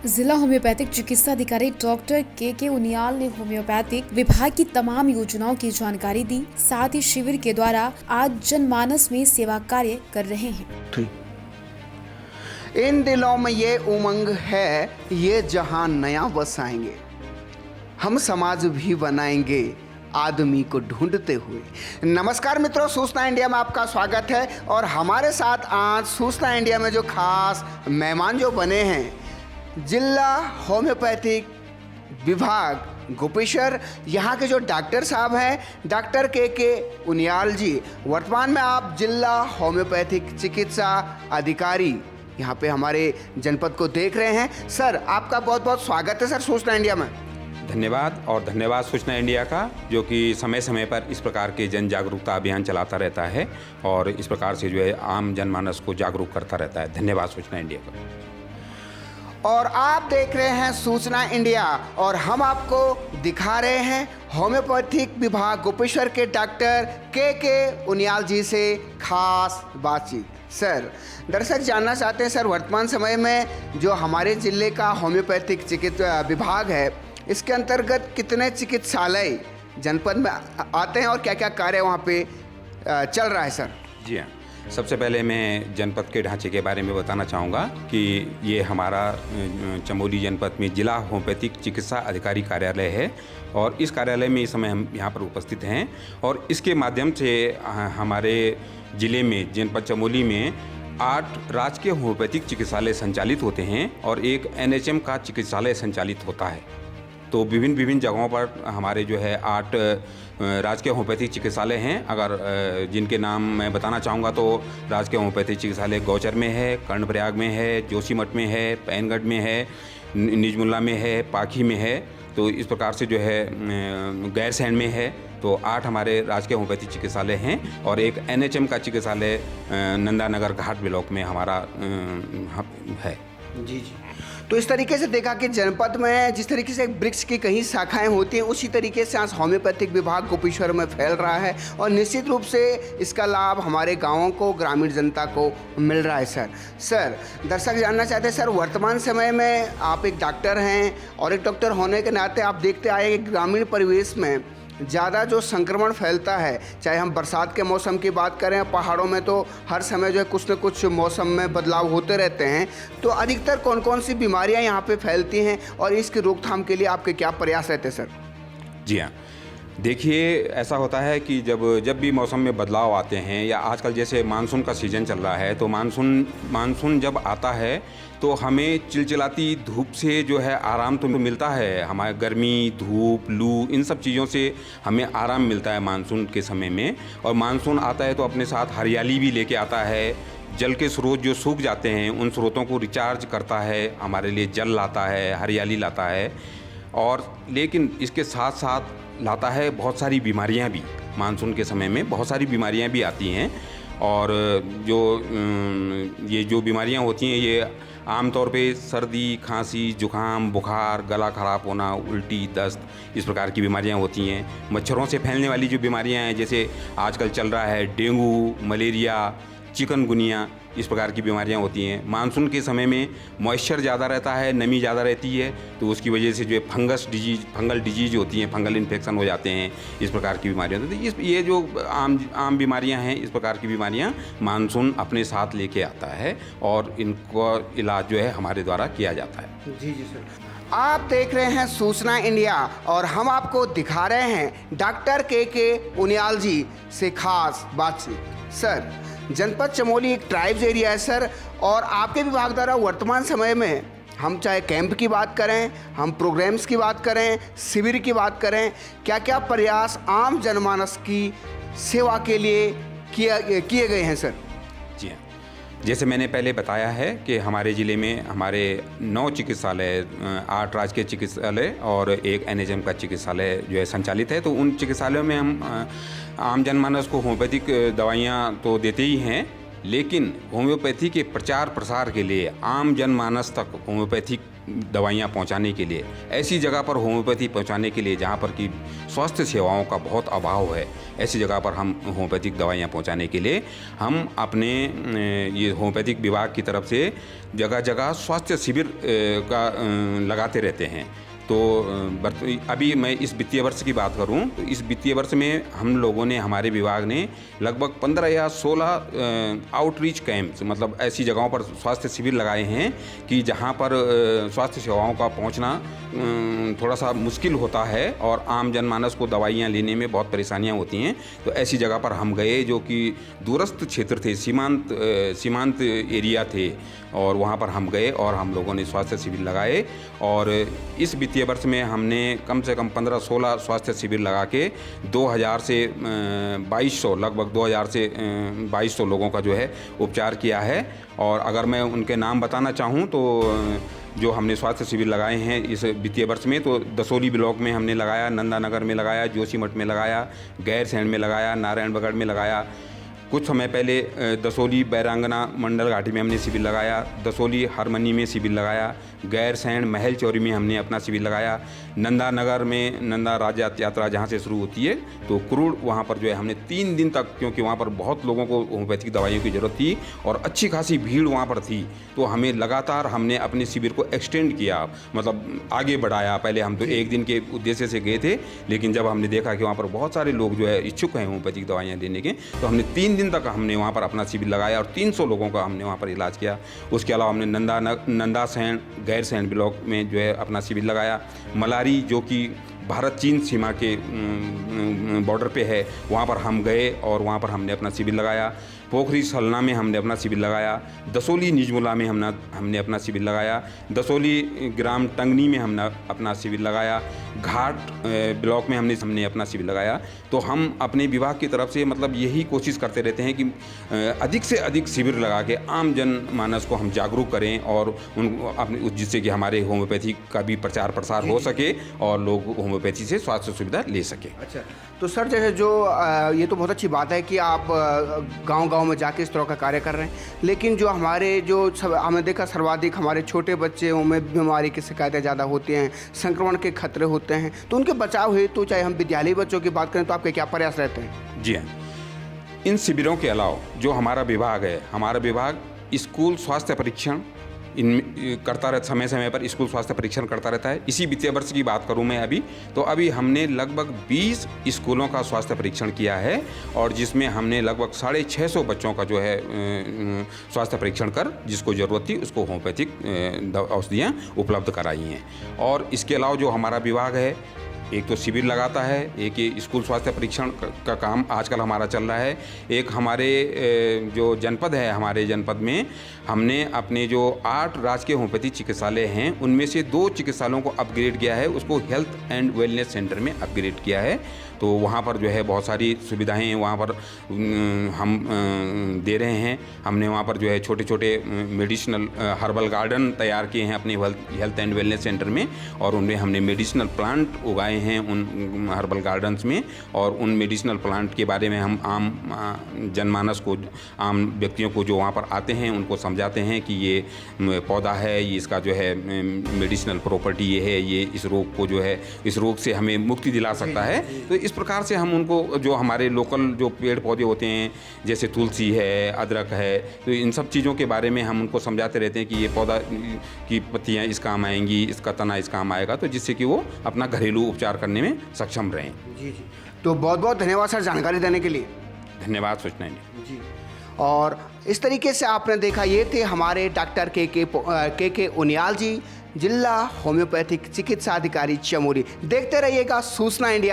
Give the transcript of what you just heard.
जिला होम्योपैथिक चिकित्सा अधिकारी डॉक्टर के उनियाल ने होम्योपैथिक विभाग की तमाम योजनाओं की जानकारी दी। साथ ही शिविर के द्वारा आज जनमानस में सेवा कार्य कर रहे हैं। इन दिलों में ये उमंग है, ये जहां नया बसाएंगे, हम समाज भी बनाएंगे आदमी को ढूंढते हुए। नमस्कार मित्रों, सूचना इंडिया में आपका स्वागत है। और हमारे साथ आज सूचना इंडिया में जो खास मेहमान जो बने हैं, जिला होम्योपैथिक विभाग गोपेश्वर, यहाँ के जो डॉक्टर साहब हैं, डॉक्टर के उनियाल जी। वर्तमान में आप जिला होम्योपैथिक चिकित्सा अधिकारी यहाँ पे हमारे जनपद को देख रहे हैं। सर, आपका बहुत बहुत स्वागत है सर सूचना इंडिया में। धन्यवाद। और धन्यवाद सूचना इंडिया का, जो कि समय समय पर इस प्रकार के जन जागरूकता अभियान चलाता रहता है और इस प्रकार से जो है आम जनमानस को जागरूक करता रहता है। धन्यवाद सूचना इंडिया का। और आप देख रहे हैं सूचना इंडिया और हम आपको दिखा रहे हैं होम्योपैथिक विभाग गोपेश्वर के डॉक्टर के उनियाल जी से खास बातचीत। सर, दर्शक जानना चाहते हैं सर, वर्तमान समय में जो हमारे जिले का होम्योपैथिक चिकित्सा विभाग है, इसके अंतर्गत कितने चिकित्सालय जनपद में आते हैं और क्या क्या कार्य वहाँ पे चल रहा है सर? जी हाँ, सबसे पहले मैं जनपद के ढांचे के बारे में बताना चाहूँगा कि ये हमारा चमोली जनपद में जिला होम्योपैथिक चिकित्सा अधिकारी कार्यालय है और इस कार्यालय में इस समय हम यहाँ पर उपस्थित हैं। और इसके माध्यम से हमारे ज़िले में, जनपद चमोली में 8 राजकीय होम्योपैथिक चिकित्सालय संचालित होते हैं और एक NHM का चिकित्सालय संचालित होता है। तो विभिन्न जगहों पर हमारे जो है 8 राजकीय होम्योपैथिक चिकित्सालय हैं। अगर जिनके नाम मैं बताना चाहूँगा तो राजकीय होम्योपैथिक चिकित्सालय गौचर में है, कर्णप्रयाग में है, जोशीमठ में है, पैनगढ़ में है, निजमुल्ला में है, पाखी में है। तो इस प्रकार से जो है गैरसैंण में है। तो 8 हमारे राजकीय होम्योपैथिक चिकित्सालय हैं और एक NHM का चिकित्सालय नंदानगर घाट ब्लॉक में हमारा है। जी। तो इस तरीके से देखा कि जनपद में जिस तरीके से वृक्ष की कई शाखाएं होती हैं, उसी तरीके से आज होम्योपैथिक विभाग गोपेश्वर में फैल रहा है और निश्चित रूप से इसका लाभ हमारे गांवों को, ग्रामीण जनता को मिल रहा है। सर, दर्शक जानना चाहते हैं सर, वर्तमान समय में आप एक डॉक्टर हैं और एक डॉक्टर होने के नाते आप देखते आए कि ग्रामीण परिवेश में ज़्यादा जो संक्रमण फैलता है, चाहे हम बरसात के मौसम की बात करें, पहाड़ों में तो हर समय जो है कुछ न कुछ मौसम में बदलाव होते रहते हैं। तो अधिकतर कौन कौन सी बीमारियां यहाँ पे फैलती हैं और इसकी रोकथाम के लिए आपके क्या प्रयास रहते हैं सर? जी हाँ, देखिए, ऐसा होता है कि जब भी मौसम में बदलाव आते हैं या आजकल जैसे मानसून का सीज़न चल रहा है, तो मानसून जब आता है तो हमें चिलचिलाती धूप से जो है आराम तो मिलता है। हमारे गर्मी, धूप, लू, इन सब चीज़ों से हमें आराम मिलता है मानसून के समय में। और मानसून आता है तो अपने साथ हरियाली भी लेके आता है। जल के स्रोत जो सूख जाते हैं, उन स्रोतों को रिचार्ज करता है, हमारे लिए जल लाता है, हरियाली लाता है। और लेकिन इसके साथ साथ लाता है बहुत सारी बीमारियां भी। मानसून के समय में बहुत सारी बीमारियां भी आती हैं और ये जो बीमारियां होती हैं, ये आमतौर पे सर्दी, खांसी, जुकाम, बुखार, गला ख़राब होना, उल्टी, दस्त, इस प्रकार की बीमारियां होती हैं। मच्छरों से फैलने वाली जो बीमारियां हैं, जैसे आजकल चल रहा है डेंगू, मलेरिया, चिकनगुनिया, इस प्रकार की बीमारियां होती हैं। मानसून के समय में मॉइस्चर ज़्यादा रहता है, नमी ज़्यादा रहती है, तो उसकी वजह से जो है फंगल डिजीज होती हैं, फंगल इन्फेक्शन हो जाते हैं, इस प्रकार की बीमारियां होती हैं। ये जो आम बीमारियां हैं, इस प्रकार की बीमारियां मानसून अपने साथ लेके आता है और इनको इलाज जो है हमारे द्वारा किया जाता है। जी सर। आप देख रहे हैं सूचना इंडिया और हम आपको दिखा रहे हैं डॉक्टर के उनियाल जी से खास बातचीत। सर, जनपद चमोली एक ट्राइब्स एरिया है सर, और आपके विभाग द्वारा वर्तमान समय में हम चाहे कैंप की बात करें, हम प्रोग्राम्स की बात करें, शिविर की बात करें, क्या क्या प्रयास आम जनमानस की सेवा के लिए किए गए हैं सर? जी हाँ, जैसे मैंने पहले बताया है कि हमारे ज़िले में हमारे 9 चिकित्सालय, 8 राजकीय चिकित्सालय और एक NHM का चिकित्सालय जो है संचालित है। तो उन चिकित्सालयों में हम आम जनमानस को होम्योपैथिक दवाइयाँ तो देते ही हैं, लेकिन होम्योपैथी के प्रचार प्रसार के लिए आम जनमानस तक होम्योपैथिक दवाइयाँ पहुँचाने के लिए, ऐसी जगह पर होम्योपैथी पहुँचाने के लिए जहाँ पर कि स्वास्थ्य सेवाओं का बहुत अभाव है, ऐसी जगह पर हम होम्योपैथिक दवाइयाँ पहुँचाने के लिए हम अपने ये होम्योपैथिक विभाग की तरफ से जगह जगह स्वास्थ्य शिविर का लगाते रहते हैं। तो अभी मैं इस वित्तीय वर्ष की बात करूं तो इस वित्तीय वर्ष में हम लोगों ने, हमारे विभाग ने लगभग 15 या 16 आउटरीच कैंप्स, मतलब ऐसी जगहों पर स्वास्थ्य शिविर लगाए हैं कि जहां पर स्वास्थ्य सेवाओं का पहुंचना थोड़ा सा मुश्किल होता है और आम जनमानस को दवाइयां लेने में बहुत परेशानियां होती हैं। तो ऐसी जगह पर हम गए जो कि दूरस्थ क्षेत्र थे, सीमांत एरिया थे, और वहाँ पर हम गए और हम लोगों ने स्वास्थ्य शिविर लगाए। और इस वित्तीय वर्ष में हमने कम से कम 15-16 स्वास्थ्य शिविर लगा के 2000 से 2200, लगभग 2000 से 2200 लोगों का जो है उपचार किया है। और अगर मैं उनके नाम बताना चाहूँ तो जो हमने स्वास्थ्य शिविर लगाए हैं इस वित्तीय वर्ष में, तो दसोली ब्लॉक में हमने लगाया, नंदानगर में लगाया, जोशीमठ में लगाया, गैरसैंण में लगाया, नारायणगढ़ में लगाया। कुछ समय पहले दसोली बैरांगना मंडल घाटी में हमने शिविर लगाया, दसोली हरमनी में शिविर लगाया, गैरसैंण महल चौरी में हमने अपना शिविर लगाया, नंदानगर में नंदा राज यात्रा जहाँ से शुरू होती है तो कुरुड़, वहाँ पर जो है हमने 3 दिन तक, क्योंकि वहाँ पर बहुत लोगों को होम्योपैथिक दवाइयों की ज़रूरत थी और अच्छी खासी भीड़ वहाँ पर थी, तो हमें लगातार हमने अपने शिविर को एक्सटेंड किया, मतलब आगे बढ़ाया। पहले हम तो 1 दिन के उद्देश्य से गए थे, लेकिन जब हमने देखा कि वहाँ पर बहुत सारे लोग जो है इच्छुक हैं होम्योपैथिक दवाइयाँ लेने के, तो हमने 3 दिन तक हमने वहाँ पर अपना शिविर लगाया और 300 लोगों का हमने वहाँ पर इलाज किया। उसके अलावा हमने नंदासैंण गैरसैंण ब्लॉक में जो है अपना शिविर लगाया। मलारी जो कि भारत चीन सीमा के बॉर्डर पे है, वहाँ पर हम गए और वहाँ पर हमने अपना शिविर लगाया। पोखरी सलना में हमने अपना शिविर लगाया, दसोली निजमुला में हमने अपना शिविर लगाया, दसोली ग्राम टंगनी में हमने अपना शिविर लगाया, घाट ब्लॉक में हमने अपना शिविर लगाया। तो हम अपने विभाग की तरफ से मतलब यही कोशिश करते रहते हैं कि अधिक से अधिक शिविर लगा के आम जनमानस को हम जागरूक करें और उनको अपने, जिससे कि हमारे होम्योपैथी का भी प्रचार प्रसार हो सके और लोग होम्योपैथी से स्वास्थ्य सुविधा ले सके। अच्छा, तो सर जैसे जो ये तो बहुत अच्छी बात है कि आप गांव-गांव में जाके इस तरह का कार्य कर रहे हैं, लेकिन जो हमारे हमने देखा सर्वाधिक हमारे छोटे बच्चों में बीमारी की शिकायतें ज़्यादा होती हैं, संक्रमण के खतरे होते हैं, तो उनके बचाव हेतु चाहे हम विद्यालयी बच्चों की बात करें तो आपके क्या प्रयास रहते हैं? जी हाँ, इन शिविरों के अलावा जो हमारा विभाग है, हमारा विभाग स्कूल स्वास्थ्य परीक्षण करता रहता, समय समय पर स्कूल स्वास्थ्य परीक्षण करता रहता है। इसी वित्तीय वर्ष की बात करूं मैं अभी हमने लगभग 20 स्कूलों का स्वास्थ्य परीक्षण किया है और जिसमें हमने लगभग 650 बच्चों का जो है स्वास्थ्य परीक्षण कर जिसको ज़रूरत थी उसको होम्योपैथिक औषधियाँ उपलब्ध कराई हैं। और इसके अलावा जो हमारा विभाग है, एक तो शिविर लगाता है, एक ये स्कूल स्वास्थ्य परीक्षण का काम आजकल हमारा चल रहा है। एक हमारे जो जनपद है, हमारे जनपद में हमने अपने जो 8 राजकीय होम्योपैथी चिकित्सालय हैं उनमें से 2 चिकित्सालयों को अपग्रेड किया है, उसको हेल्थ एंड वेलनेस सेंटर में अपग्रेड किया है। तो वहाँ पर जो है बहुत सारी सुविधाएं वहाँ पर हम दे रहे हैं। हमने वहाँ पर जो है छोटे छोटे मेडिसिनल हर्बल गार्डन तैयार किए हैं अपने हेल्थ एंड वेलनेस सेंटर में, और उनमें हमने मेडिसिनल प्लांट उगाए हैं उन हर्बल गार्डन्स में। और उन मेडिसिनल प्लांट के बारे में हम आम जनमानस को, आम व्यक्तियों को जो वहाँ पर आते हैं उनको समझाते हैं कि ये पौधा है, ये इसका जो है मेडिसिनल प्रॉपर्टी ये है, ये इस रोग को जो है, इस रोग से हमें मुक्ति दिला सकता है। तो इस प्रकार से हम उनको, जो हमारे लोकल जो पेड़ पौधे होते हैं जैसे तुलसी है, अदरक है, तो इन सब चीज़ों के बारे में हम उनको समझाते रहते हैं कि ये पौधा की पत्तियाँ इस काम आएंगी, इसका तना इस काम आएगा, तो जिससे कि वो अपना घरेलू उपचार करने में सक्षम रहें। जी जी, तो बहुत बहुत धन्यवाद सर जानकारी देने के लिए। धन्यवाद सूचना जी। और इस तरीके से आपने देखा, ये थे हमारे डॉक्टर के उनियाल जी, जिला होम्योपैथिक चिकित्सा अधिकारी चमोली। देखते रहिएगा सूचना इंडिया।